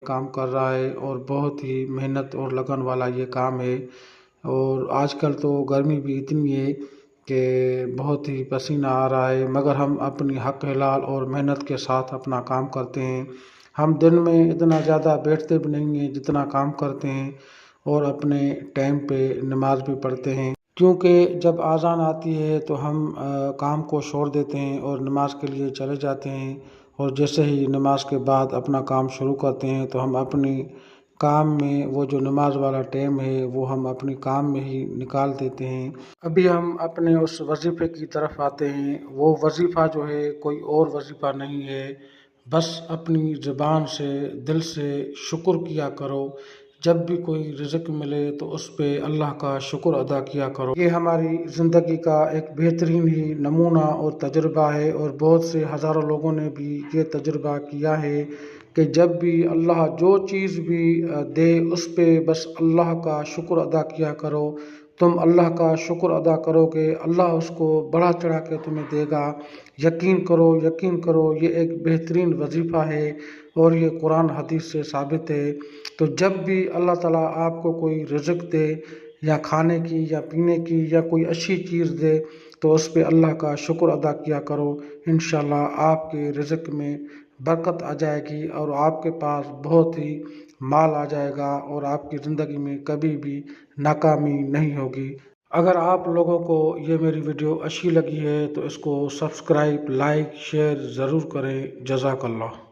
کام کر رہا ہے اور بہت ہی محنت اور لگن والا یہ کام ہے۔ اور آج کل تو گرمی بھی اتنی ہے کہ بہت ہی پسینہ آ رہا ہے، مگر ہم اپنی حق حلال اور محنت کے ساتھ اپنا کام کرتے ہیں۔ ہم دن میں اتنا زیادہ بیٹھتے بھی نہیں ہیں جتنا کام کرتے ہیں، اور اپنے ٹائم پہ نماز بھی پڑھتے ہیں، کیونکہ جب اذان آتی ہے تو ہم کام کو چھوڑ دیتے ہیں اور نماز کے لیے چلے جاتے ہیں، اور جیسے ہی نماز کے بعد اپنا کام شروع کرتے ہیں تو ہم اپنی کام میں وہ جو نماز والا ٹائم ہے وہ ہم اپنی کام میں ہی نکال دیتے ہیں۔ ابھی ہم اپنے اس وظیفے کی طرف آتے ہیں۔ وہ وظیفہ جو ہے کوئی اور وظیفہ نہیں ہے، بس اپنی زبان سے دل سے شکر کیا کرو۔ جب بھی کوئی رزق ملے تو اس پہ اللہ کا شکر ادا کیا کرو۔ یہ ہماری زندگی کا ایک بہترین ہی نمونہ اور تجربہ ہے، اور بہت سے ہزاروں لوگوں نے بھی یہ تجربہ کیا ہے کہ جب بھی اللہ جو چیز بھی دے اس پہ بس اللہ کا شکر ادا کیا کرو۔ تم اللہ کا شکر ادا کرو کہ اللہ اس کو بڑھا چڑھا کے تمہیں دے گا۔ یقین کرو، یقین کرو، یہ ایک بہترین وظیفہ ہے اور یہ قرآن حدیث سے ثابت ہے۔ تو جب بھی اللہ تعالیٰ آپ کو کوئی رزق دے، یا کھانے کی یا پینے کی یا کوئی اچھی چیز دے، تو اس پہ اللہ کا شکر ادا کیا کرو۔ انشاءاللہ آپ کے رزق میں برکت آ جائے گی اور آپ کے پاس بہت ہی مال آ جائے گا، اور آپ کی زندگی میں کبھی بھی ناکامی نہیں ہوگی۔ اگر آپ لوگوں کو یہ میری ویڈیو اچھی لگی ہے تو اس کو سبسکرائب، لائک، شیئر ضرور کریں۔ جزاک اللہ۔